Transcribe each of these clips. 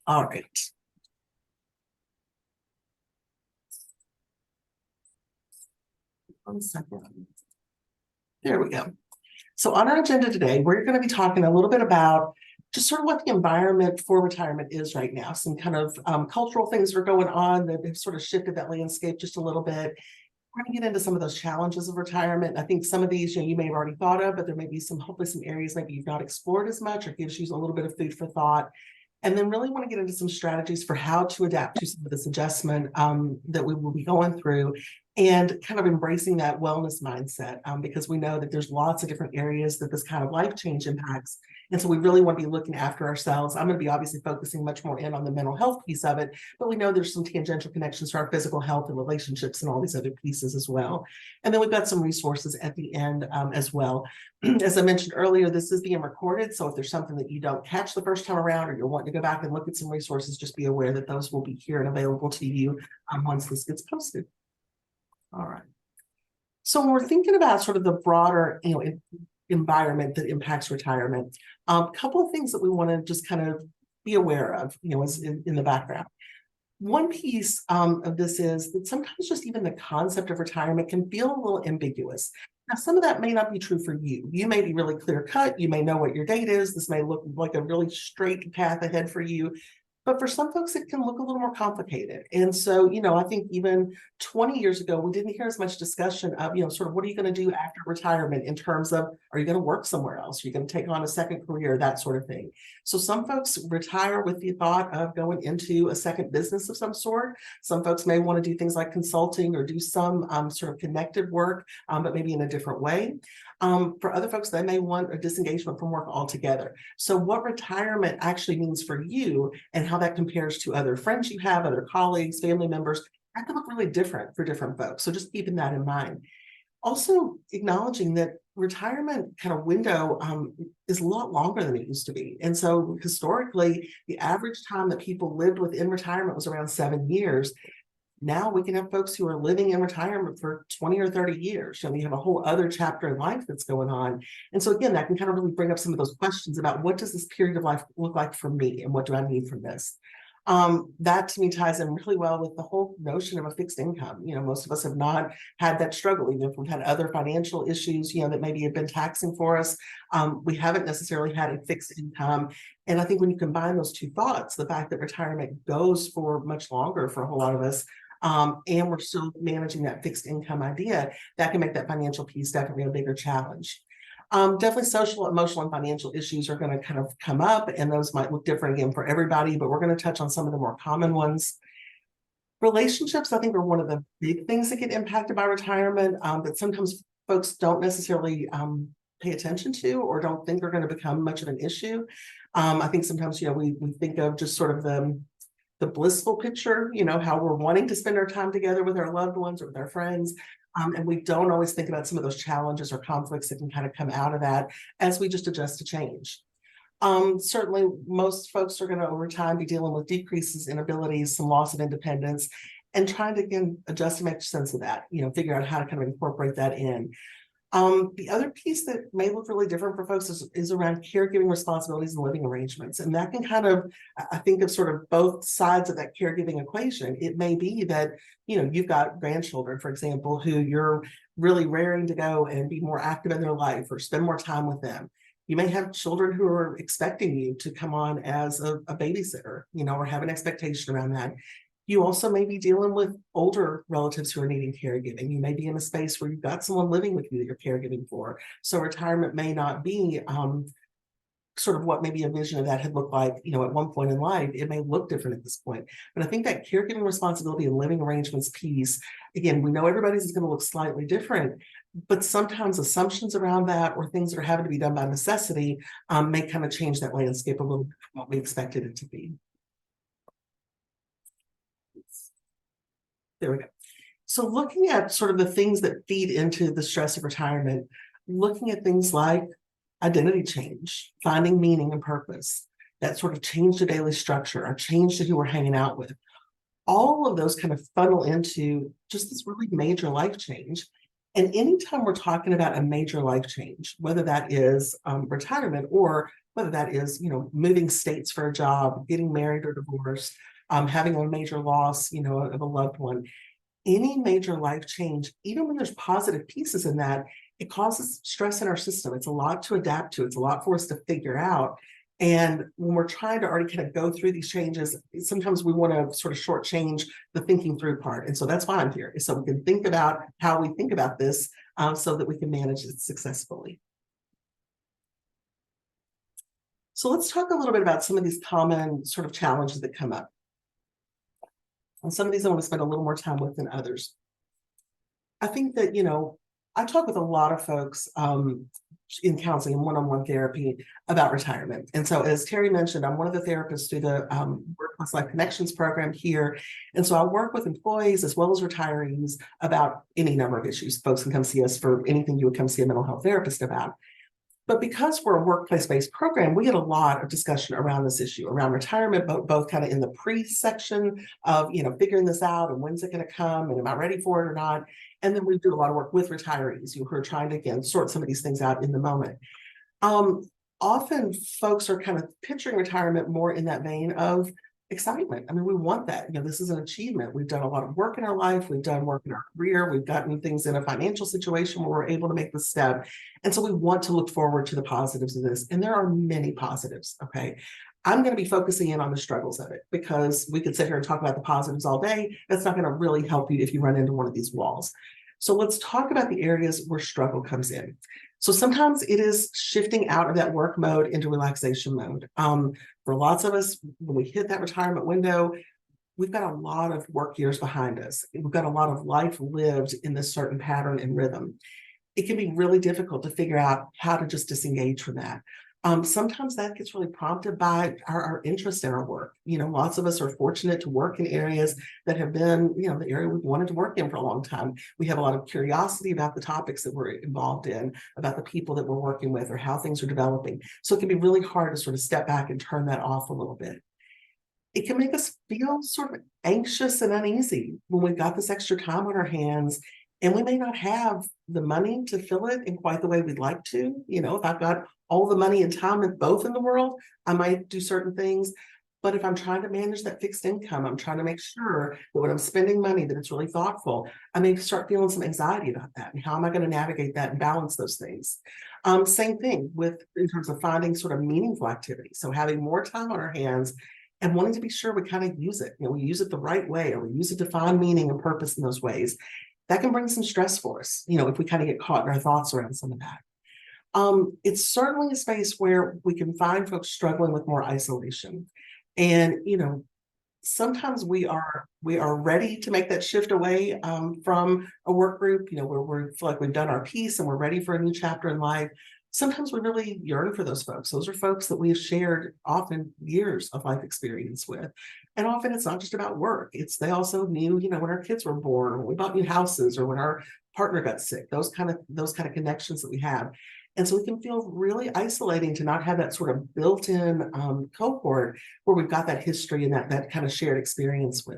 All right. One second. There we go. So on our agenda today, we're going to be talking a little bit about just sort of what the environment for retirement is right now. Some kind of cultural things are going on that have sort of shifted that landscape just a little bit. We're going to get into some of those challenges of retirement. I think some of these, you may have already thought of, but there may be hopefully some areas maybe you've not explored as much, or gives you a little bit of food for thought. And then really want to get into some strategies for how to adapt to some of this adjustment that we will be going through, and kind of embracing that wellness mindset, because we know that there's lots of different areas that this kind of life change impacts. And so we really want to be looking after ourselves. I'm going to be obviously focusing much more in on the mental health piece of it, but we know there's some tangential connections to our physical health and relationships and all these other pieces as well. And then we've got some resources at the end as well. As I mentioned earlier, this is being recorded. So if there's something that you don't catch the first time around, or you're wanting to go back and look at some resources, just be aware that those will be here and available to you once this gets posted. All right. So when we're thinking about sort of the broader, environment that impacts retirement, a couple of things that we want to just kind of be aware of, is in the background. One piece of this is that sometimes just even the concept of retirement can feel a little ambiguous. Now, some of that may not be true for you. You may be really clear cut. You may know what your date is. This may look like a really straight path ahead for you. But for some folks, it can look a little more complicated. And so, I think even 20 years ago, we didn't hear as much discussion of, sort of what are you going to do after retirement in terms of, are you going to work somewhere else? Are you going to take on a second career, that sort of thing. So some folks retire with the thought of going into a second business of some sort. Some folks may want to do things like consulting or do some sort of connected work, but maybe in a different way. For other folks, they may want a disengagement from work altogether. So what retirement actually means for you and how that compares to other friends you have, other colleagues, family members, that can look really different for different folks. So just keeping that in mind. Also acknowledging that retirement kind of window is a lot longer than it used to be. And so historically, the average time that people lived within retirement was around 7 years. Now we can have folks who are living in retirement for 20 or 30 years. You have a whole other chapter in life that's going on. And so again, that can kind of really bring up some of those questions about what does this period of life look like for me and what do I need from this? That to me ties in really well with the whole notion of a fixed income. Most of us have not had that struggle, even if we've had other financial issues, that maybe have been taxing for us. We haven't necessarily had a fixed income. And I think when you combine those two thoughts, the fact that retirement goes for much longer for a whole lot of us, and we're still managing that fixed income idea, that can make that financial piece definitely a bigger challenge. Definitely social, emotional, and financial issues are going to kind of come up, and those might look different again for everybody, but we're going to touch on some of the more common ones. Relationships, I think, are one of the big things that get impacted by retirement, that sometimes folks don't necessarily pay attention to or don't think are going to become much of an issue. I think sometimes, we think of just sort of the blissful picture, how we're wanting to spend our time together with our loved ones or with our friends. And we don't always think about some of those challenges or conflicts that can kind of come out of that as we just adjust to change. Certainly, most folks are going to, over time, be dealing with decreases in abilities, some loss of independence, and trying to, again, adjust to make sense of that, figure out how to kind of incorporate that in. The other piece that may look really different for folks is around caregiving responsibilities and living arrangements. And that can kind of, I think of sort of both sides of that caregiving equation. It may be that, you've got grandchildren, for example, who you're really raring to go and be more active in their life or spend more time with them. You may have children who are expecting you to come on as a babysitter, or have an expectation around that. You also may be dealing with older relatives who are needing caregiving. You may be in a space where you've got someone living with you that you're caregiving for. So retirement may not be sort of what maybe a vision of that had looked like, at one point in life. It may look different at this point. But I think that caregiving responsibility and living arrangements piece, again, we know everybody's is going to look slightly different, but sometimes assumptions around that or things that are having to be done by necessity may kind of change that landscape a little bit from what we expected it to be. There we go. So looking at sort of the things that feed into the stress of retirement, looking at things like identity change, finding meaning and purpose, that sort of change to daily structure, or change to who we're hanging out with. All of those kind of funnel into just this really major life change. And anytime we're talking about a major life change, whether that is retirement or whether that is, moving states for a job, getting married or divorced, having a major loss, of a loved one. Any major life change, even when there's positive pieces in that, it causes stress in our system. It's a lot to adapt to. It's a lot for us to figure out. And when we're trying to already kind of go through these changes, sometimes we want to sort of shortchange the thinking through part. And so that's why I'm here, is so we can think about how we think about this, so that we can manage it successfully. So let's talk a little bit about some of these common sort of challenges that come up. And some of these I want to spend a little more time with than others. I think that, I talk with a lot of folks in counseling and one-on-one therapy about retirement. And so, as Terry mentioned, I'm one of the therapists through the Workplace Life Connections program here. And so I work with employees as well as retirees about any number of issues. Folks can come see us for anything you would come see a mental health therapist about. But because we're a workplace-based program, we get a lot of discussion around this issue, around retirement, both kind of in the pre-section of, figuring this out and when's it going to come and am I ready for it or not? And then we do a lot of work with retirees who are trying to, again, sort some of these things out in the moment. Often folks are kind of picturing retirement more in that vein of excitement. I mean, we want that. This is an achievement. We've done a lot of work in our life. We've done work in our career. We've gotten things in a financial situation where we're able to make the step. And so we want to look forward to the positives of this. And there are many positives. Okay. I'm going to be focusing in on the struggles of it, because we could sit here and talk about the positives all day. That's not going to really help you if you run into one of these walls. So let's talk about the areas where struggle comes in. So sometimes it is shifting out of that work mode into relaxation mode. For lots of us, when we hit that retirement window, we've got a lot of work years behind us. We've got a lot of life lived in this certain pattern and rhythm. It can be really difficult to figure out how to just disengage from that. Sometimes that gets really prompted by our interest in our work. Lots of us are fortunate to work in areas that have been, the area we've wanted to work in for a long time. We have a lot of curiosity about the topics that we're involved in, about the people that we're working with, or how things are developing. So it can be really hard to sort of step back and turn that off a little bit. It can make us feel sort of anxious and uneasy when we've got this extra time on our hands, and we may not have the money to fill it in quite the way we'd like to. If I've got all the money and time in both in the world, I might do certain things. But if I'm trying to manage that fixed income, I'm trying to make sure that when I'm spending money, that it's really thoughtful. I may start feeling some anxiety about that. And how am I going to navigate that and balance those things? Same thing in terms of finding sort of meaningful activity. So having more time on our hands and wanting to be sure we kind of use it. We use it the right way, or we use it to find meaning and purpose in those ways. That can bring some stress for us, if we kind of get caught in our thoughts around some of that. It's certainly a space where we can find folks struggling with more isolation. And, sometimes we are ready to make that shift away from a work group, where we feel like we've done our piece and we're ready for a new chapter in life. Sometimes we really yearn for those folks. Those are folks that we've shared often years of life experience with. And often it's not just about work. They also knew, when our kids were born, or when we bought new houses, or when our partner got sick, those kind of connections that we have. And so it can feel really isolating to not have that sort of built-in cohort where we've got that history and that kind of shared experience with.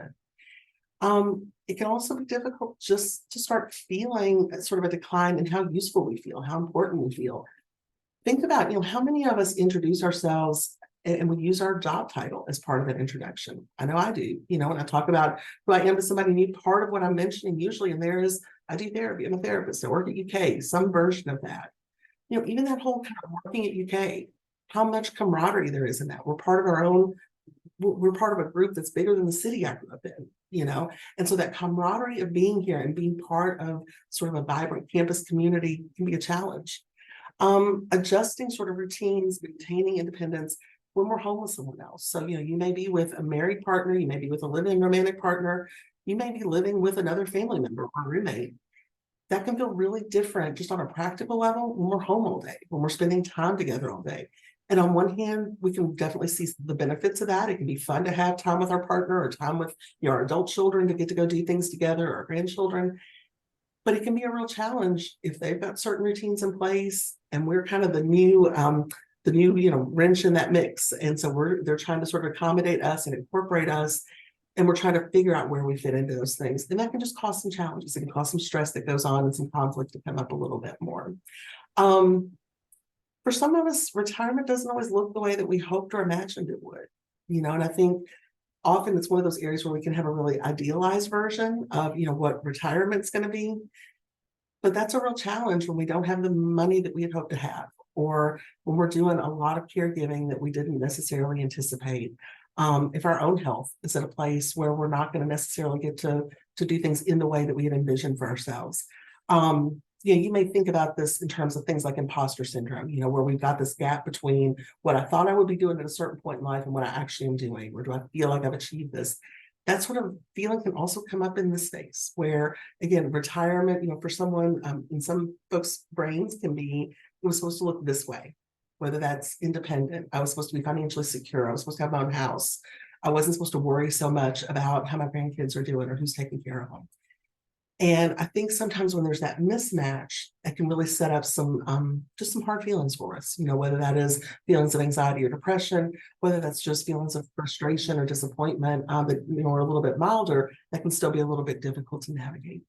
It can also be difficult just to start feeling sort of a decline in how useful we feel, how important we feel. Think about, how many of us introduce ourselves and we use our job title as part of that introduction. I know I do, when I talk about who I am to somebody new, part of what I'm mentioning usually in there is I do therapy. I'm a therapist. I work at UK, some version of that. Even that whole kind of working at UK, how much camaraderie there is in that. We're part of a group that's bigger than the city I grew up in, and so that camaraderie of being here and being part of sort of a vibrant campus community can be a challenge. Adjusting sort of routines, maintaining independence when we're home with someone else. So, you may be with a married partner, you may be with a living romantic partner, you may be living with another family member or roommate. That can feel really different just on a practical level when we're home all day, when we're spending time together all day. And on one hand, we can definitely see the benefits of that. It can be fun to have time with our partner, or time with our adult children to get to go do things together, or grandchildren. But it can be a real challenge if they've got certain routines in place and we're kind of the new wrench in that mix. And so they're trying to sort of accommodate us and incorporate us. And we're trying to figure out where we fit into those things. And that can just cause some challenges. It can cause some stress that goes on and some conflict to come up a little bit more. For some of us, retirement doesn't always look the way that we hoped or imagined it would. And I think often it's one of those areas where we can have a really idealized version of, what retirement's going to be. But that's a real challenge when we don't have the money that we had hoped to have, or when we're doing a lot of caregiving that we didn't necessarily anticipate. If our own health is at a place where we're not going to necessarily get to do things in the way that we had envisioned for ourselves. You may think about this in terms of things like imposter syndrome, where we've got this gap between what I thought I would be doing at a certain point in life and what I actually am doing, or do I feel like I've achieved this? That sort of feeling can also come up in this space where, again, retirement, for someone in some folks' brains can be, it was supposed to look this way, whether that's independent. I was supposed to be financially secure. I was supposed to have my own house. I wasn't supposed to worry so much about how my grandkids are doing or who's taking care of them. And I think sometimes when there's that mismatch, that can really set up some just some hard feelings for us, whether that is feelings of anxiety or depression, whether that's just feelings of frustration or disappointment that are a little bit milder, that can still be a little bit difficult to navigate.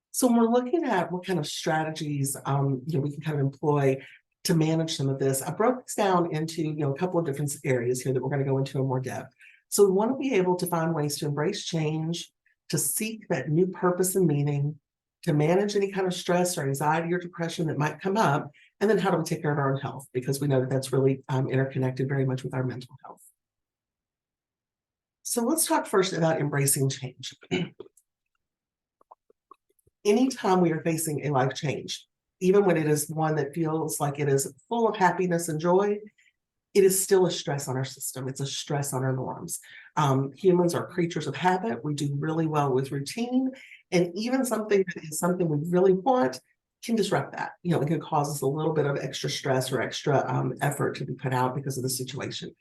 So when we're looking at what kind of strategies we can kind of employ to manage some of this, I broke this down into a couple of different areas here that we're going to go into in more depth. So we want to be able to find ways to embrace change, to seek that new purpose and meaning, to manage any kind of stress or anxiety or depression that might come up, and then how do we take care of our own health? Because we know that that's really interconnected very much with our mental health. So let's talk first about embracing change. Anytime we are facing a life change, even when it is one that feels like it is full of happiness and joy, it is still a stress on our system. It's a stress on our norms. Humans are creatures of habit. We do really well with routine. And even something that is something we really want can disrupt that. It can cause us a little bit of extra stress or extra effort to be put out because of the situation.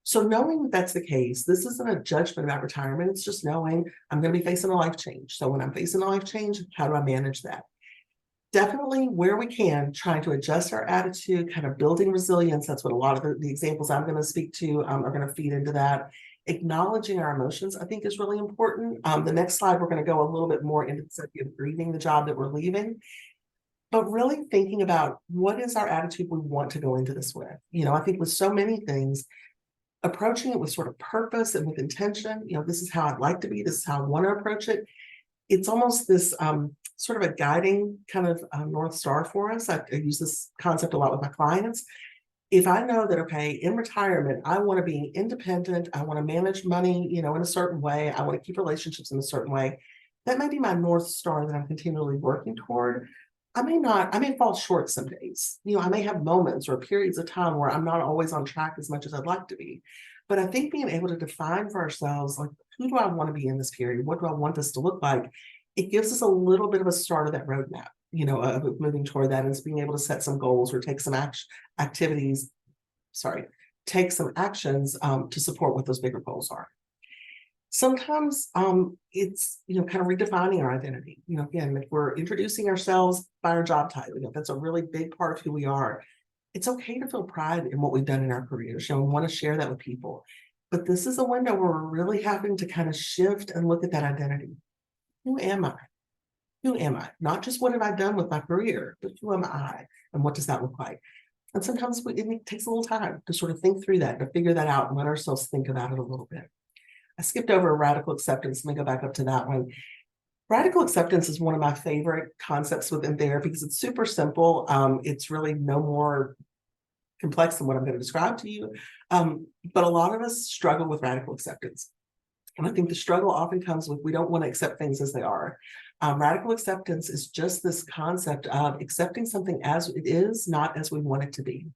So knowing that that's the case, this isn't a judgment about retirement. It's just knowing I'm going to be facing a life change. So when I'm facing a life change, how do I manage that? Definitely where we can, trying to adjust our attitude, kind of building resilience. That's what a lot of the examples I'm going to speak to are going to feed into that. Acknowledging our emotions, I think, is really important. The next slide, we're going to go a little bit more into the grieving the job that we're leaving, but really thinking about what is our attitude we want to go into this with. I think with so many things, approaching it with sort of purpose and with intention, this is how I'd like to be, this is how I want to approach it. It's almost this sort of a guiding kind of North Star for us. I use this concept a lot with my clients. If I know that, okay, in retirement, I want to be independent, I want to manage money, in a certain way, I want to keep relationships in a certain way, that may be my North Star that I'm continually working toward. I may fall short some days. I may have moments or periods of time where I'm not always on track as much as I'd like to be. But I think being able to define for ourselves, like, who do I want to be in this period? What do I want this to look like? It gives us a little bit of a start of that roadmap, of moving toward that, and it's being able to set some goals or take some take some actions to support what those bigger goals are. Sometimes it's, kind of redefining our identity. Again, if we're introducing ourselves by our job title, that's a really big part of who we are. It's okay to feel pride in what we've done in our careers, and want to share that with people. But this is a window where we're really having to kind of shift and look at that identity. Who am I? Who am I? Not just what have I done with my career, but who am I? And what does that look like? And sometimes it takes a little time to sort of think through that, to figure that out and let ourselves think about it a little bit. I skipped over radical acceptance. Let me go back up to that one. Radical acceptance is one of my favorite concepts within therapy because it's super simple. It's really no more complex than what I'm going to describe to you. But a lot of us struggle with radical acceptance. And I think the struggle often comes with we don't want to accept things as they are. Radical acceptance is just this concept of accepting something as it is, not as we want it to be.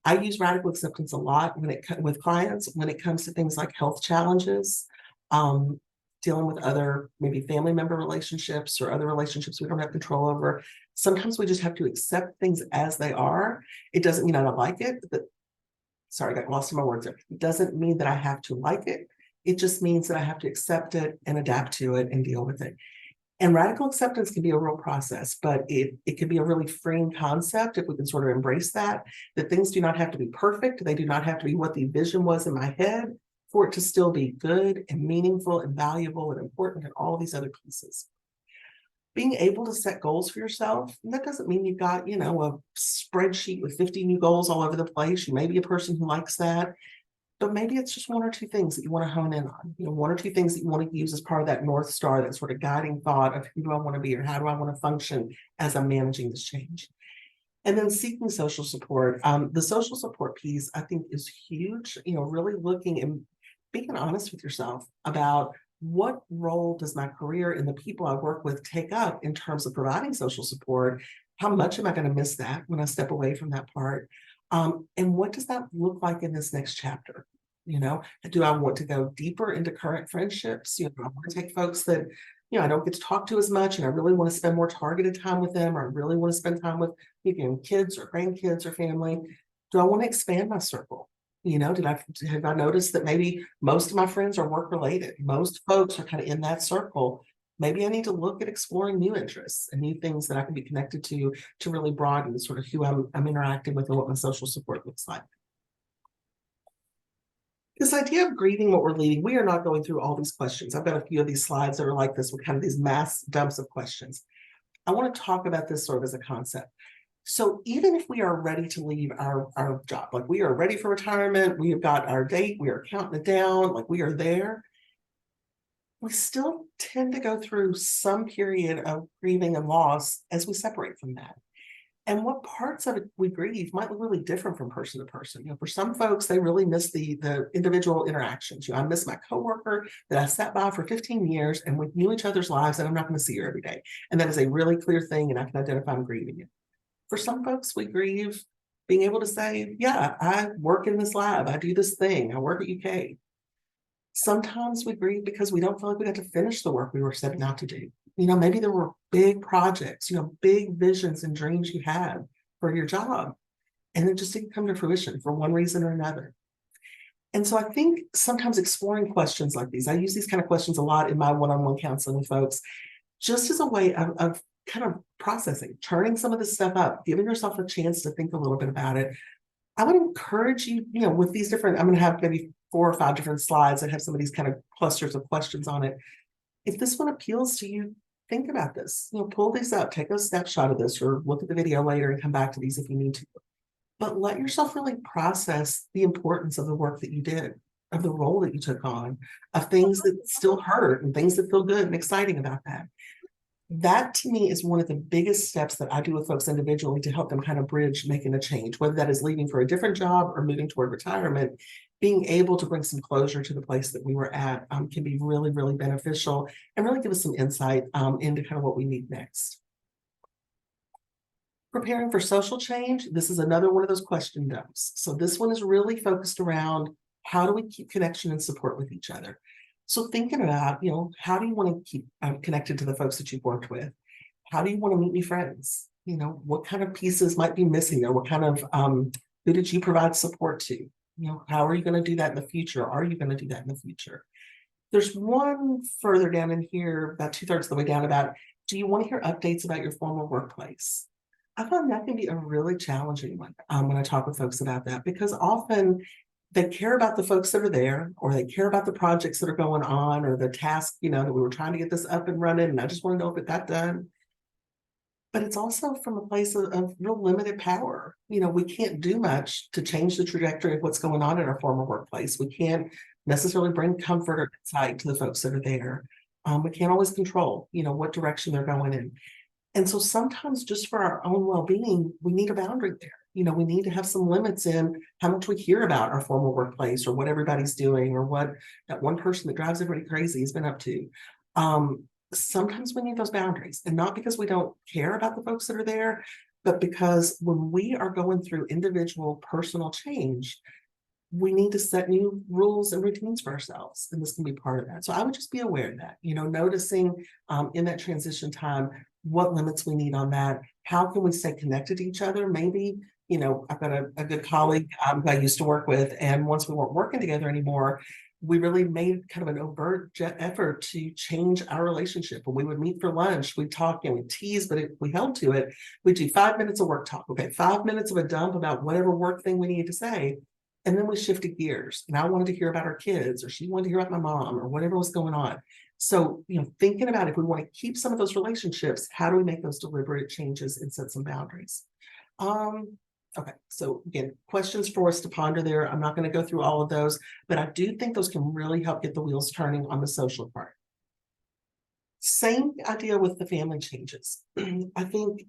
I use radical acceptance a lot with clients when it comes to things like health challenges, dealing with other maybe family member relationships or other relationships we don't have control over. Sometimes we just have to accept things as they are. It doesn't mean I don't like it. Sorry, I got lost in my words there. It doesn't mean that I have to like it. It just means that I have to accept it and adapt to it and deal with it. And radical acceptance can be a real process, but it can be a really freeing concept if we can sort of embrace that things do not have to be perfect. They do not have to be what the vision was in my head for it to still be good and meaningful and valuable and important and all of these other pieces. being able to set goals for yourself. And that doesn't mean you've got, a spreadsheet with 50 new goals all over the place. You may be a person who likes that, but maybe it's just one or two things that you want to hone in on, one or two things that you want to use as part of that North Star, that sort of guiding thought of who do I want to be or how do I want to function as I'm managing this change. And then seeking social support. The social support piece, I think, is huge, really looking and being honest with yourself about what role does my career and the people I work with take up in terms of providing social support? How much am I going to miss that when I step away from that part? And what does that look like in this next chapter? Do I want to go deeper into current friendships? I want to take folks that, I don't get to talk to as much, and I really want to spend more targeted time with them, or I really want to spend time with, kids or grandkids or family. Do I want to expand my circle? Have I noticed that maybe most of my friends are work related? Most folks are kind of in that circle. Maybe I need to look at exploring new interests and new things that I can be connected to really broaden sort of who I'm interacting with and what my social support looks like. This idea of grieving what we're leaving, we are not going through all these questions. I've got a few of these slides that are like this with kind of these mass dumps of questions. I want to talk about this sort of as a concept. So even if we are ready to leave our job, like we are ready for retirement, we have got our date, we are counting it down, like we are there, we still tend to go through some period of grieving and loss as we separate from that. And what parts of it we grieve might look really different from person to person. For some folks, they really miss the individual interactions. I miss my coworker that I sat by for 15 years and we knew each other's lives, and I'm not going to see her every day. And that is a really clear thing, and I can identify I'm grieving it. For some folks, we grieve being able to say, yeah, I work in this lab, I do this thing, I work at UK. Sometimes we grieve because we don't feel like we got to finish the work we were setting out to do. Maybe there were big projects, big visions and dreams you had for your job, and it just didn't come to fruition for one reason or another. And so I think sometimes exploring questions like these, I use these kind of questions a lot in my one-on-one counseling with folks, just as a way of kind of processing, turning some of this stuff up, giving yourself a chance to think a little bit about it. I would encourage you, with these different, I'm going to have maybe 4 or 5 different slides that have some of these kind of clusters of questions on it. If this one appeals to you, think about this, pull these up, take a snapshot of this, or look at the video later and come back to these if you need to. But let yourself really process the importance of the work that you did, of the role that you took on, of things that still hurt and things that feel good and exciting about that. That to me is one of the biggest steps that I do with folks individually to help them kind of bridge making a change, whether that is leaving for a different job or moving toward retirement. Being able to bring some closure to the place that we were at can be really, really beneficial and really give us some insight into kind of what we need next. Preparing for social change, this is another one of those question dumps. So this one is really focused around how do we keep connection and support with each other? So thinking about, how do you want to keep connected to the folks that you've worked with? How do you want to meet new friends? What kind of pieces might be missing there? What kind of, who did you provide support to? How are you going to do that in the future? Are you going to do that in the future? There's one further down in here, about 2/3 of the way down, about, do you want to hear updates about your former workplace? I find that can be a really challenging one when I talk with folks about that, because often they care about the folks that are there, or they care about the projects that are going on, or the task, that we were trying to get this up and running, and I just want to know if it got done. But it's also from a place of real limited power. We can't do much to change the trajectory of what's going on in our former workplace. We can't necessarily bring comfort or insight to the folks that are there. We can't always control, what direction they're going in. And so sometimes just for our own well-being, we need a boundary there. We need to have some limits in how much we hear about our former workplace, or what everybody's doing, or what that one person that drives everybody crazy has been up to. Sometimes we need those boundaries, and not because we don't care about the folks that are there, but because when we are going through individual personal change, we need to set new rules and routines for ourselves. And this can be part of that. So I would just be aware of that, noticing in that transition time, what limits we need on that. How can we stay connected to each other? Maybe, I've got a good colleague who I used to work with, and once we weren't working together anymore, we really made kind of an overt effort to change our relationship. When we would meet for lunch, we'd talk and we'd tease, but if we held to it, we'd do 5 minutes of work talk. Okay, 5 minutes of a dump about whatever work thing we needed to say. And then we shifted gears, and I wanted to hear about our kids, or she wanted to hear about my mom, or whatever was going on. So, thinking about if we want to keep some of those relationships, how do we make those deliberate changes and set some boundaries? Okay, so again, questions for us to ponder there. I'm not going to go through all of those, but I do think those can really help get the wheels turning on the social part. Same idea with the family changes. I think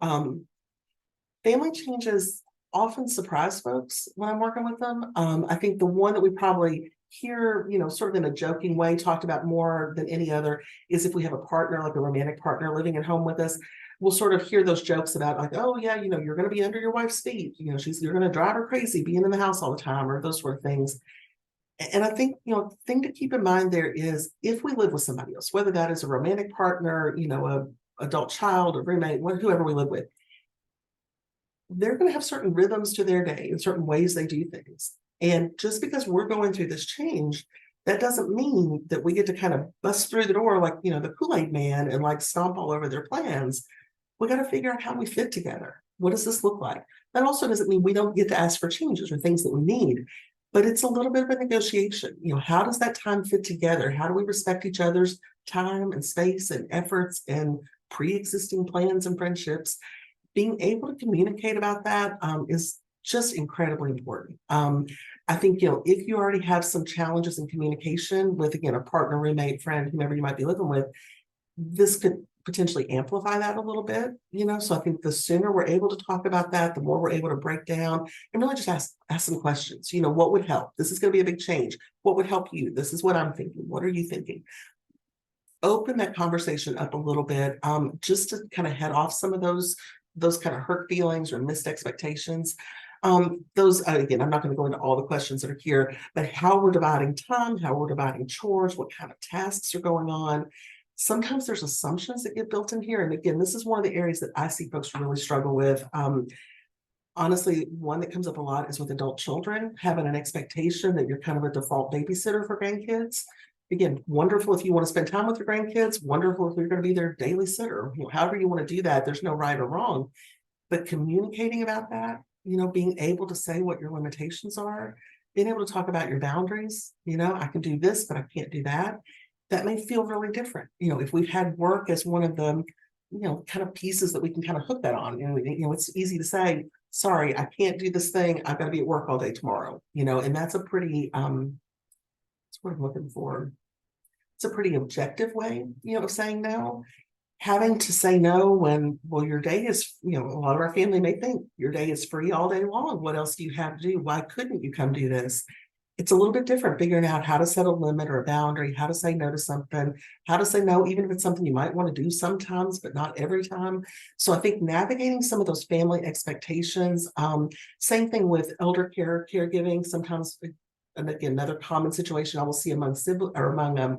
family changes often surprise folks when I'm working with them. I think the one that we probably hear, sort of in a joking way, talked about more than any other is if we have a partner, like a romantic partner living at home with us, we'll sort of hear those jokes about like, oh yeah, you're going to be under your wife's feet. You're going to drive her crazy being in the house all the time, or those sort of things. And I think, thing to keep in mind there is if we live with somebody else, whether that is a romantic partner, a adult child, a roommate, whoever we live with, they're going to have certain rhythms to their day and certain ways they do things. And just because we're going through this change, that doesn't mean that we get to kind of bust through the door like, the Kool-Aid man and like stomp all over their plans. We got to figure out how we fit together. What does this look like? That also doesn't mean we don't get to ask for changes or things that we need, but it's a little bit of a negotiation. How does that time fit together? How do we respect each other's time and space and efforts and pre-existing plans and friendships? Being able to communicate about that is just incredibly important. I think, if you already have some challenges in communication with, again, a partner, roommate, friend, whomever you might be living with, this could potentially amplify that a little bit, so I think the sooner we're able to talk about that, the more we're able to break down and really just ask some questions. What would help? This is going to be a big change. What would help you? This is what I'm thinking. What are you thinking? Open that conversation up a little bit, just to kind of head off some of those kind of hurt feelings or missed expectations. Those, again, I'm not going to go into all the questions that are here, but how we're dividing time, how we're dividing chores, what kind of tasks are going on. Sometimes there's assumptions that get built in here. And again, this is one of the areas that I see folks really struggle with. Honestly, one that comes up a lot is with adult children, having an expectation that you're kind of a default babysitter for grandkids. Again, wonderful if you want to spend time with your grandkids, wonderful if you're going to be their daily sitter. However you want to do that, there's no right or wrong. But communicating about that, being able to say what your limitations are, being able to talk about your boundaries, I can do this, but I can't do that. That may feel really different. If we've had work as one of the, kind of pieces that we can kind of hook that on, it's easy to say, sorry, I can't do this thing. I've got to be at work all day tomorrow, and that's a pretty, that's what I'm looking for. It's a pretty objective way, of saying no. Having to say no when, well, your day is, a lot of our family may think your day is free all day long. What else do you have to do? Why couldn't you come do this? It's a little bit different, figuring out how to set a limit or a boundary, how to say no to something, how to say no, even if it's something you might want to do sometimes, but not every time. So I think navigating some of those family expectations, same thing with elder caregiving. Sometimes, and again, another common situation I will see among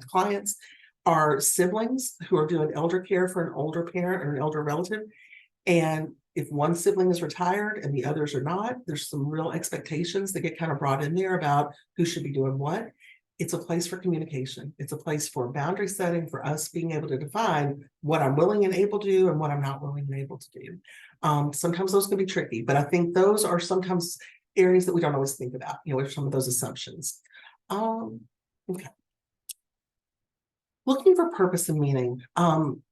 clients are siblings who are doing elder care for an older parent or an elder relative. And if one sibling is retired and the others are not, there's some real expectations that get kind of brought in there about who should be doing what. It's a place for communication. It's a place for boundary setting, for us being able to define what I'm willing and able to do and what I'm not willing and able to do. Sometimes those can be tricky, but I think those are sometimes areas that we don't always think about, with some of those assumptions. Okay. Looking for purpose and meaning.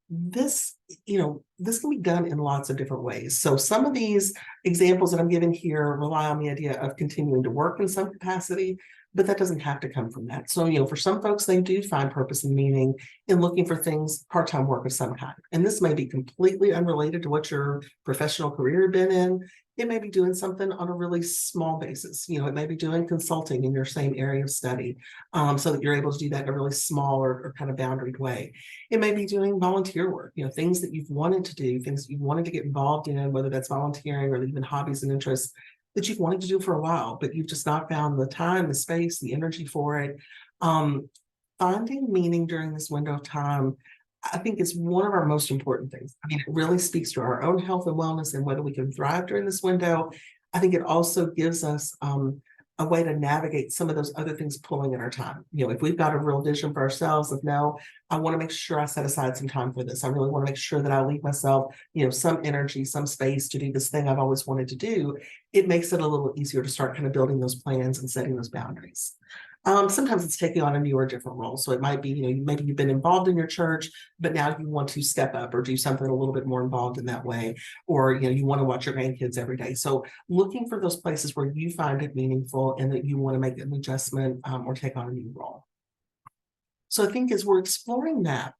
This can be done in lots of different ways. So some of these examples that I'm giving here rely on the idea of continuing to work in some capacity, but that doesn't have to come from that. So, for some folks, they do find purpose and meaning in looking for things, part-time work of some kind. And this may be completely unrelated to what your professional career has been in. It may be doing something on a really small basis. It may be doing consulting in your same area of study, so that you're able to do that in a really small or kind of boundaried way. It may be doing volunteer work, things that you've wanted to do, things you've wanted to get involved in, whether that's volunteering or even hobbies and interests that you've wanted to do for a while, but you've just not found the time, the space, the energy for it. Finding meaning during this window of time, I think, is one of our most important things. I mean, it really speaks to our own health and wellness and whether we can thrive during this window. I think it also gives us a way to navigate some of those other things pulling in our time. If we've got a real vision for ourselves of, no, I want to make sure I set aside some time for this. I really want to make sure that I leave myself, some energy, some space to do this thing I've always wanted to do. It makes it a little easier to start kind of building those plans and setting those boundaries. Sometimes it's taking on a new or different role. So it might be, maybe you've been involved in your church, but now you want to step up or do something a little bit more involved in that way. Or, you want to watch your grandkids every day. So looking for those places where you find it meaningful and that you want to make an adjustment or take on a new role. So I think as we're exploring that,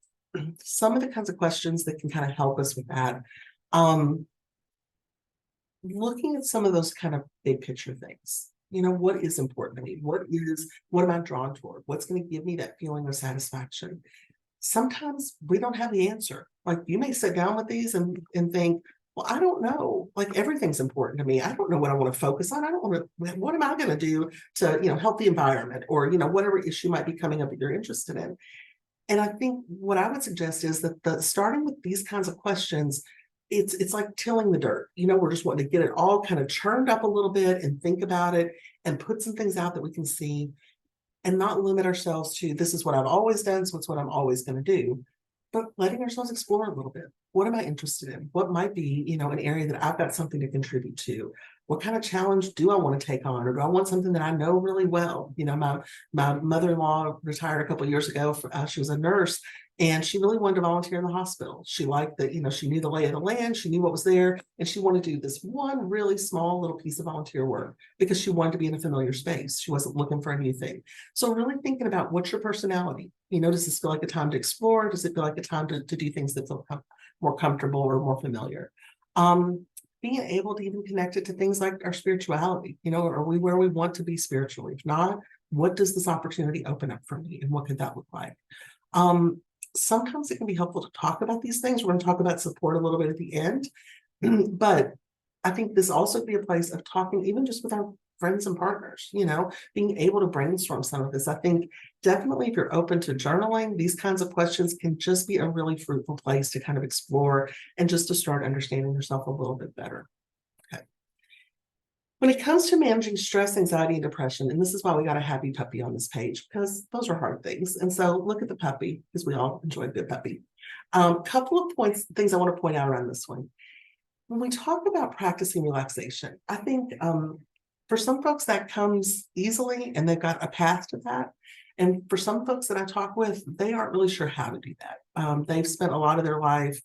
some of the kinds of questions that can kind of help us with that, looking at some of those kind of big picture things. What is important to me? What am I drawn toward? What's going to give me that feeling of satisfaction? Sometimes we don't have the answer. Like you may sit down with these and think, well, I don't know. Like everything's important to me. I don't know what I want to focus on. I don't want to, what am I going to do to, help the environment or, whatever issue might be coming up that you're interested in. And I think what I would suggest is that starting with these kinds of questions, it's like tilling the dirt. We're just wanting to get it all kind of churned up a little bit and think about it and put some things out that we can see and not limit ourselves to this is what I've always done, so it's what I'm always going to do, but letting ourselves explore a little bit. What am I interested in? What might be, an area that I've got something to contribute to? What kind of challenge do I want to take on? Or do I want something that I know really well? My mother-in-law retired a couple of years ago. She was a nurse and she really wanted to volunteer in the hospital. She liked that, she knew the lay of the land. She knew what was there. And she wanted to do this one really small little piece of volunteer work because she wanted to be in a familiar space. She wasn't looking for a new thing. So really thinking about what's your personality? Does this feel like a time to explore? Does it feel like a time to do things that feel more comfortable or more familiar? Being able to even connect it to things like our spirituality, are we where we want to be spiritually? If not, what does this opportunity open up for me and what could that look like? Sometimes it can be helpful to talk about these things. We're going to talk about support a little bit at the end, but I think this also could be a place of talking even just with our friends and partners, being able to brainstorm some of this. I think definitely if you're open to journaling, these kinds of questions can just be a really fruitful place to kind of explore and just to start understanding yourself a little bit better. Okay. When it comes to managing stress, anxiety, and depression, and this is why we got a happy puppy on this page, because those are hard things. And so look at the puppy, because we all enjoy a good puppy. Couple of things I want to point out around this one. When we talk about practicing relaxation, I think for some folks that comes easily and they've got a path to that. And for some folks that I talk with, they aren't really sure how to do that. They've spent a lot of their life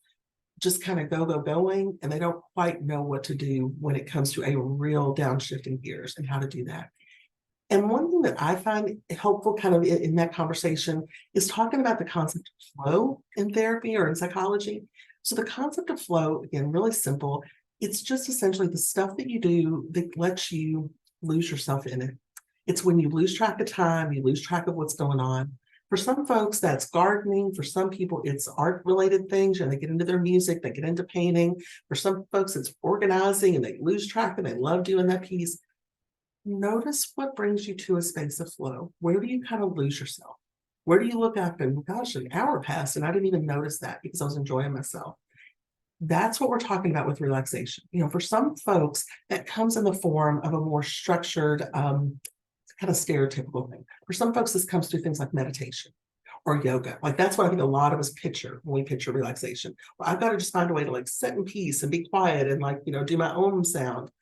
just kind of going, and they don't quite know what to do when it comes to a real downshifting gears and how to do that. And one thing that I find helpful kind of in that conversation is talking about the concept of flow in therapy or in psychology. So the concept of flow, again, really simple. It's just essentially the stuff that you do that lets you lose yourself in it. It's when you lose track of time, you lose track of what's going on. For some folks, that's gardening. For some people, it's art-related things, and they get into their music, they get into painting. For some folks, it's organizing, and they lose track, and they love doing that piece. Notice what brings you to a space of flow. Where do you kind of lose yourself? Where do you look up and, gosh, an hour passed, and I didn't even notice that because I was enjoying myself. That's what we're talking about with relaxation. For some folks, that comes in the form of a more structured, kind of stereotypical thing. For some folks, this comes through things like meditation or yoga. Like that's what I think a lot of us picture when we picture relaxation. Well, I've got to just find a way to like sit in peace and be quiet and do my own sound.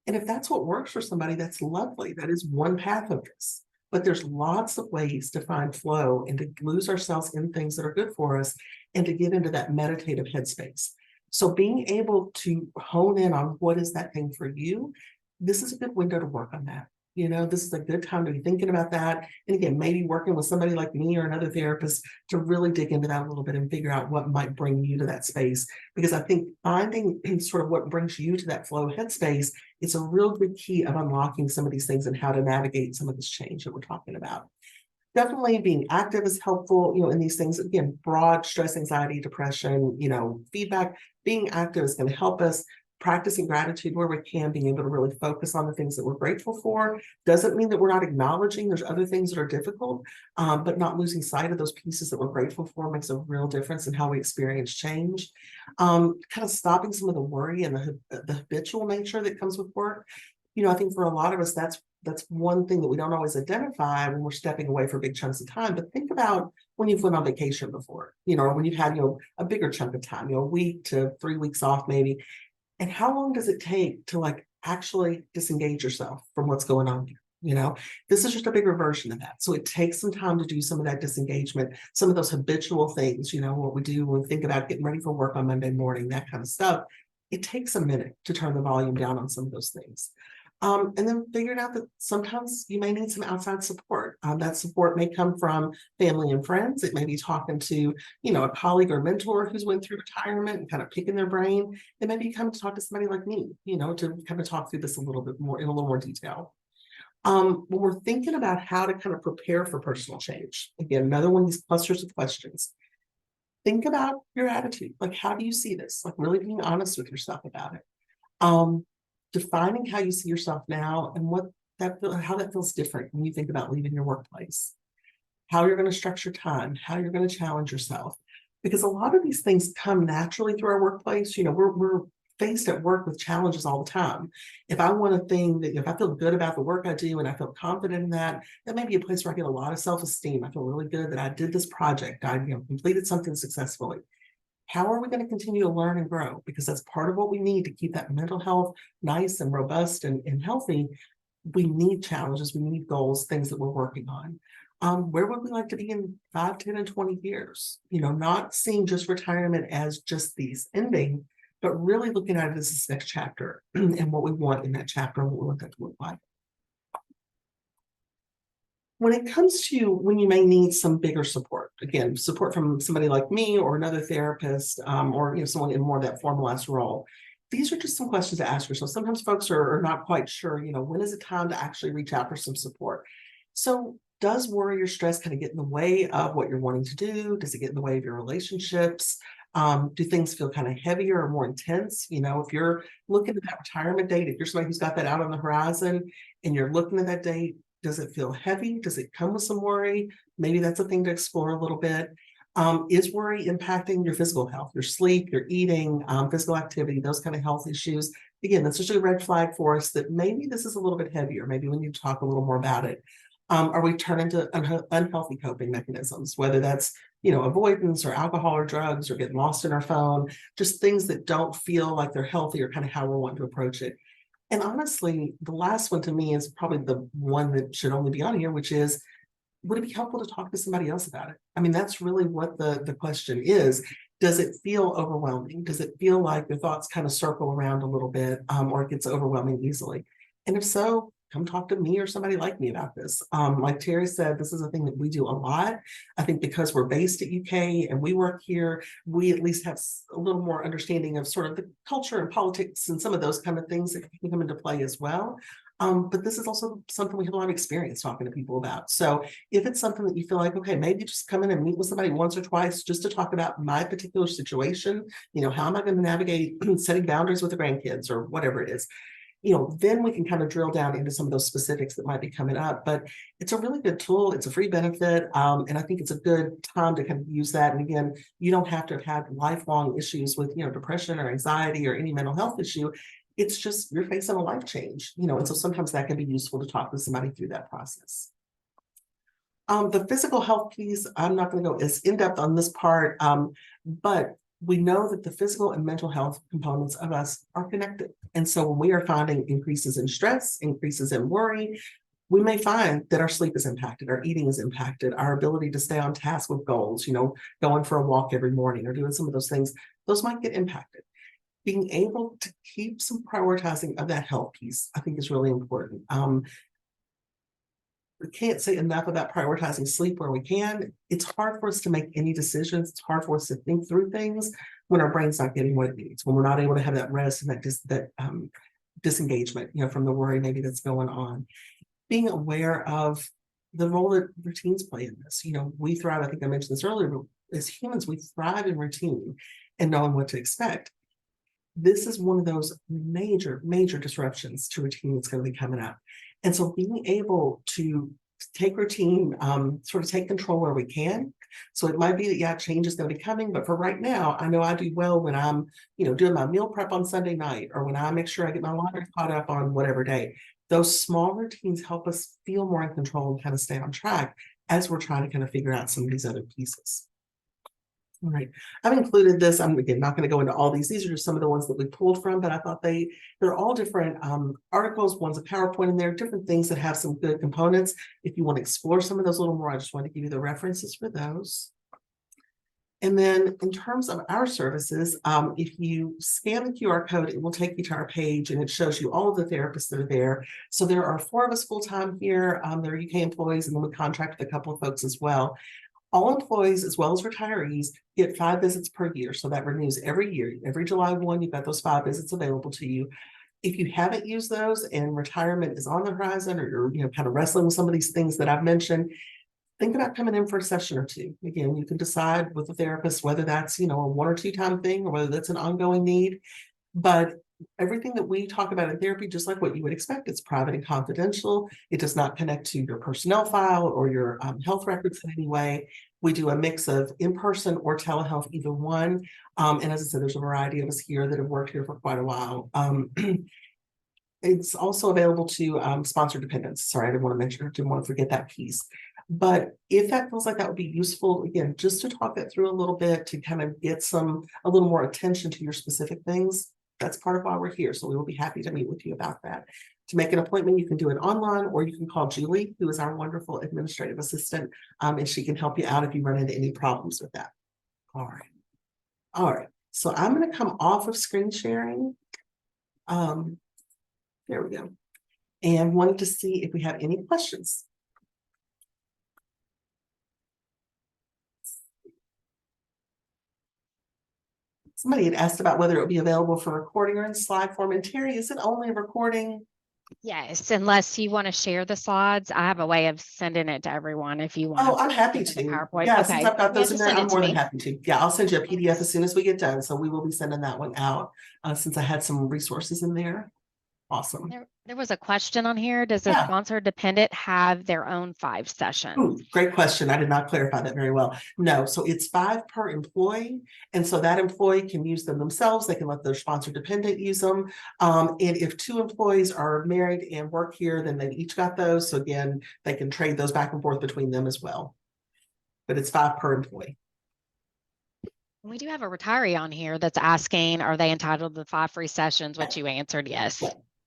And if that's what works for somebody, that's lovely. That is one path of this. But there's lots of ways to find flow and to lose ourselves in things that are good for us and to get into that meditative headspace. So being able to hone in on what is that thing for you, this is a good window to work on that. This is a good time to be thinking about that. And again, maybe working with somebody like me or another therapist to really dig into that a little bit and figure out what might bring you to that space. Because I think finding sort of what brings you to that flow headspace is a real good key of unlocking some of these things and how to navigate some of this change that we're talking about. Definitely being active is helpful, in these things. Again, broad stress, anxiety, depression, feedback, being active is going to help us. Practicing gratitude where we can, being able to really focus on the things that we're grateful for. Doesn't mean that we're not acknowledging there's other things that are difficult, but not losing sight of those pieces that we're grateful for makes a real difference in how we experience change. Kind of stopping some of the worry and the habitual nature that comes with work. I think for a lot of us, that's one thing that we don't always identify when we're stepping away for big chunks of time. But think about when you've went on vacation before, or when you've had, a bigger chunk of time, a week to 3 weeks off maybe. And how long does it take to actually disengage yourself from what's going on here? This is just a bigger version of that. So it takes some time to do some of that disengagement, some of those habitual things, what we do when we think about getting ready for work on Monday morning, that kind of stuff. It takes a minute to turn the volume down on some of those things. And then figuring out that sometimes you may need some outside support. That support may come from family and friends. It may be talking to, a colleague or mentor who's went through retirement and kind of picking their brain. It may be coming to talk to somebody like me, to kind of talk through this a little bit more in a little more detail. When we're thinking about how to kind of prepare for personal change, again, another one of these clusters of questions. Think about your attitude. Like, how do you see this? Like, really being honest with yourself about it. Defining how you see yourself now and how that feels different when you think about leaving your workplace, how you're going to structure time, how you're going to challenge yourself, because a lot of these things come naturally through our workplace. We're faced at work with challenges all the time. If I want a thing that if I feel good about the work I do and I feel confident in that may be a place where I get a lot of self-esteem. I feel really good that I did this project. I completed something successfully. How are we going to continue to learn and grow? Because that's part of what we need to keep that mental health nice and robust and healthy. We need challenges, we need goals, things that we're working on. Where would we like to be in 5, 10, and 20 years? Not seeing just retirement as just these ending, but really looking at it as this next chapter and what we want in that chapter and what we want that to look like. When it comes to when you may need some bigger support, again, support from somebody like me or another therapist, or someone in more of that formalized role, these are just some questions to ask yourself. Sometimes folks are not quite sure, when is it time to actually reach out for some support? So does worry or stress kind of get in the way of what you're wanting to do? Does it get in the way of your relationships? Do things feel kind of heavier or more intense? If you're looking at that retirement date, if you're somebody who's got that out on the horizon and you're looking at that date, does it feel heavy? Does it come with some worry? Maybe that's a thing to explore a little bit. Is worry impacting your physical health, your sleep, your eating, physical activity, those kind of health issues? Again, that's just a red flag for us that maybe this is a little bit heavier. Maybe we need to talk a little more about it. Are we turning to unhealthy coping mechanisms, whether that's, avoidance or alcohol or drugs or getting lost in our phone, just things that don't feel like they're healthy or kind of how we're wanting to approach it. And honestly, the last one to me is probably the one that should only be on here, which is, would it be helpful to talk to somebody else about it? I mean, that's really what the question is. Does it feel overwhelming? Does it feel like your thoughts kind of circle around a little bit, or it gets overwhelming easily? And if so, come talk to me or somebody like me about this. Like Terry said, this is a thing that we do a lot. I think because we're based at UK and we work here, we at least have a little more understanding of sort of the culture and politics and some of those kind of things that can come into play as well. But this is also something we have a lot of experience talking to people about. So if it's something that you feel like, okay, maybe just come in and meet with somebody once or twice just to talk about my particular situation, how am I going to navigate setting boundaries with the grandkids or whatever it is, then we can kind of drill down into some of those specifics that might be coming up. But it's a really good tool. It's a free benefit. And I think it's a good time to kind of use that. And again, you don't have to have had lifelong issues with, depression or anxiety or any mental health issue. It's just you're facing a life change, and so sometimes that can be useful to talk to somebody through that process. The physical health piece, I'm not going to go as in-depth on this part, but we know that the physical and mental health components of us are connected. And so when we are finding increases in stress, increases in worry, we may find that our sleep is impacted, our eating is impacted, our ability to stay on task with goals, going for a walk every morning or doing some of those things, those might get impacted. Being able to keep some prioritizing of that health piece, I think, is really important. We can't say enough about prioritizing sleep where we can. It's hard for us to make any decisions. It's hard for us to think through things when our brain's not getting what it needs, when we're not able to have that rest and that disengagement, from the worry maybe that's going on. Being aware of the role that routines play in this. We thrive, I think I mentioned this earlier, but as humans, we thrive in routine and knowing what to expect. This is one of those major, major disruptions to routine that's going to be coming up. And so being able to take routine, sort of take control where we can. So it might be that, yeah, change is going to be coming, but for right now, I know I do well when I'm, doing my meal prep on Sunday night, or when I make sure I get my laundry caught up on whatever day. Those small routines help us feel more in control and kind of stay on track as we're trying to kind of figure out some of these other pieces. All right. I've included this. I'm again not going to go into all these. These are just some of the ones that we pulled from, but I thought they're all different articles. One's a PowerPoint in there, different things that have some good components. If you want to explore some of those a little more, I just want to give you the references for those. And then in terms of our services, if you scan the QR code, it will take you to our page and it shows you all of the therapists that are there. So there are 4 of us full-time here. They're UK employees, and then we contract with a couple of folks as well. All employees, as well as retirees, get 5 visits per year. So that renews every year. Every July 1, you've got those 5 visits available to you. If you haven't used those and retirement is on the horizon, or you're kind of wrestling with some of these things that I've mentioned, think about coming in for a session or 2. Again, you can decide with the therapist whether that's, a 1 or 2 time thing or whether that's an ongoing need. But everything that we talk about in therapy, just like what you would expect, it's private and confidential. It does not connect to your personnel file or your health records in any way. We do a mix of in-person or telehealth, either one. And as I said, there's a variety of us here that have worked here for quite a while. It's also available to sponsor dependents. Sorry, I didn't want to forget that piece. But if that feels like that would be useful, again, just to talk that through a little bit, to kind of get a little more attention to your specific things, that's part of why we're here. So we will be happy to meet with you about that. To make an appointment, you can do it online, or you can call Julie, who is our wonderful administrative assistant, and she can help you out if you run into any problems with that. All right. All right. So I'm going to come off of screen sharing. There we go. And wanted to see if we have any questions. Somebody had asked about whether it would be available for recording or in slide form. And Terry, is it only a recording? Yes, unless you want to share the slides, I have a way of sending it to everyone if you want. Oh, I'm happy to. PowerPoint. Yeah, Okay. since I've got those in there, I'm more than me. happy to. Yeah, I'll send you a PDF as soon as we get done. So we will be sending that one out since I had some resources in there. Awesome. There was a question on here. Does the sponsor dependent have their own 5 sessions? Ooh, great question. I did not clarify that very well. No, so it's 5 per employee. And so that employee can use them themselves. They can let their sponsor dependent use them. And if 2 employees are married and work here, then they've each got those. So again, they can trade those back and forth between them as well. But it's 5 per employee. We do have a retiree on here that's asking, are they entitled to 5 free sessions? Which you answered yes.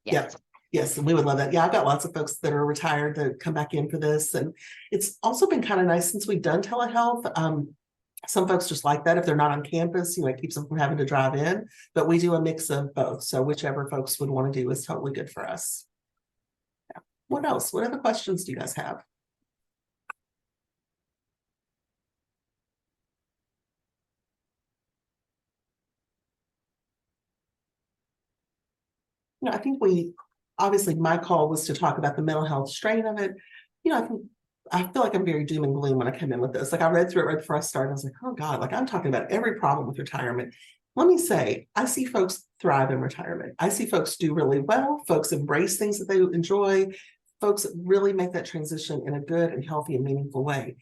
Yes. Yes, and we would love that. Yeah, I've got lots of folks that are retired that come back in for this. And it's also been kind of nice since we've done telehealth. Some folks just like that if they're not on campus, it keeps them from having to drive in. But we do a mix of both. So whichever folks would want to do is totally good for us. Yeah. What else? What other questions do you guys have? I think obviously my call was to talk about the mental health strain of it. I feel like I'm very doom and gloom when I come in with this. Like I read through it right before I started. I was like, oh God, like I'm talking about every problem with retirement. Let me say, I see folks thrive in retirement. I see folks do really well. Folks embrace things that they enjoy. Folks really make that transition in a good and healthy and meaningful way.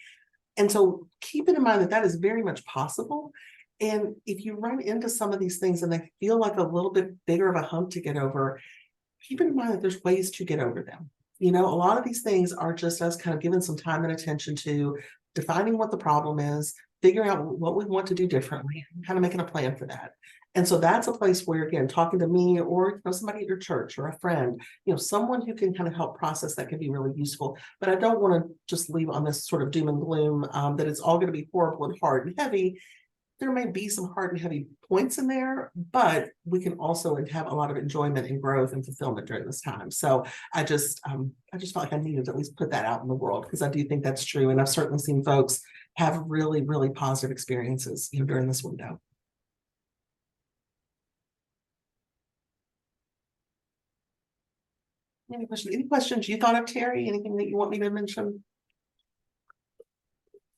And so keeping in mind that that is very much possible. And if you run into some of these things and they feel like a little bit bigger of a hump to get over, keep in mind that there's ways to get over them. A lot of these things are just us kind of giving some time and attention to defining what the problem is, figuring out what we want to do differently, and kind of making a plan for that. And so that's a place where, again, talking to me or somebody at your church or a friend, someone who can kind of help process that can be really useful. But I don't want to just leave on this sort of doom and gloom that it's all going to be horrible and hard and heavy. There may be some hard and heavy points in there, but we can also have a lot of enjoyment and growth and fulfillment during this time. So I just felt like I needed to at least put that out in the world because I do think that's true. And I've certainly seen folks have really, really positive experiences, during this window. Any questions you thought of, Terry? Anything that you want me to mention?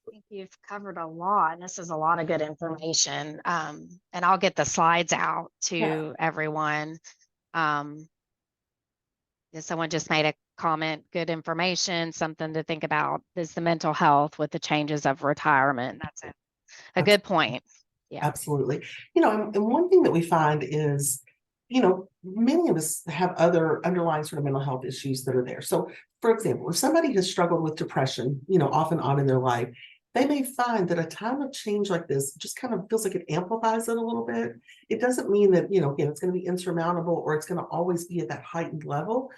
I think you've covered a lot. This is a lot of good information. And I'll get the slides out to everyone. Someone just made a comment, good information, something to think about is the mental health with the changes of retirement. That's a good point. Yeah, absolutely. And one thing that we find is, many of us have other underlying sort of mental health issues that are there. So for example, if somebody has struggled with depression, off and on in their life, they may find that a time of change like this just kind of feels like it amplifies it a little bit. It doesn't mean that, again, it's going to be insurmountable or it's going to always be at that heightened level.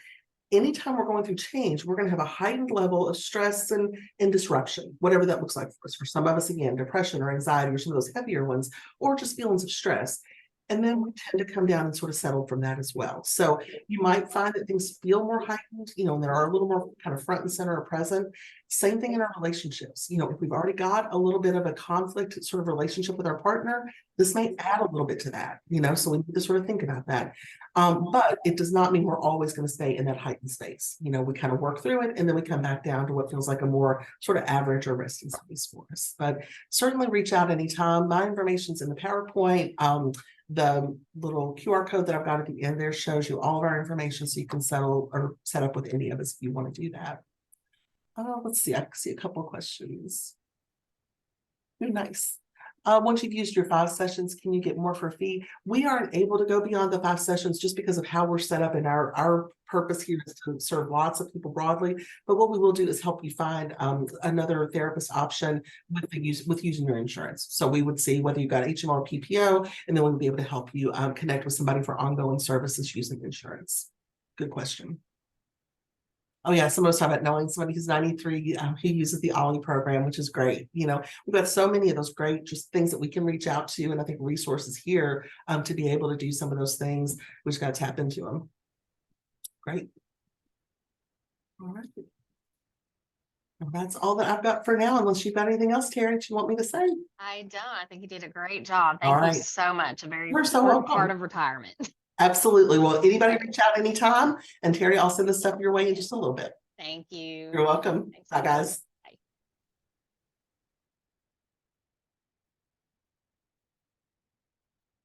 Anytime we're going through change, we're going to have a heightened level of stress and disruption, whatever that looks like for us. For some of us, again, depression or anxiety or some of those heavier ones, or just feelings of stress. And then we tend to come down and sort of settle from that as well. So you might find that things feel more heightened, and there are a little more kind of front and center or present. Same thing in our relationships. If we've already got a little bit of a conflict sort of relationship with our partner, this may add a little bit to that, so we need to sort of think about that. But it does not mean we're always going to stay in that heightened space. We kind of work through it and then we come back down to what feels like a more sort of average or resting space for us. But certainly reach out anytime. My information's in the PowerPoint. The little QR code that I've got at the end there shows you all of our information so you can settle or set up with any of us if you want to do that. Let's see, I can see a couple of questions. Ooh, nice. Once you've used your 5 sessions, can you get more for a fee? We aren't able to go beyond the 5 sessions just because of how we're set up, and our purpose here is to serve lots of people broadly. But what we will do is help you find another therapist option with using your insurance. So we would see whether you've got HMO or PPO, and then we'll be able to help you connect with somebody for ongoing services using insurance. Good question. Oh yeah, someone was talking about knowing somebody who's 93 who uses the Ollie program, which is great. We've got so many of those great just things that we can reach out to, and I think resources here to be able to do some of those things. We just got to tap into them. Great. All right. Well, that's all that I've got for now, unless you've got anything else, Terry, that you want me to say. I don't. I think you did a great job. All Thank you right. so much. A very You're so important welcome. part of retirement. Absolutely. Well, anybody reach out anytime, and Terry, I'll send this stuff your way in just a little bit. Thank you. You're welcome. Thanks. Bye, guys.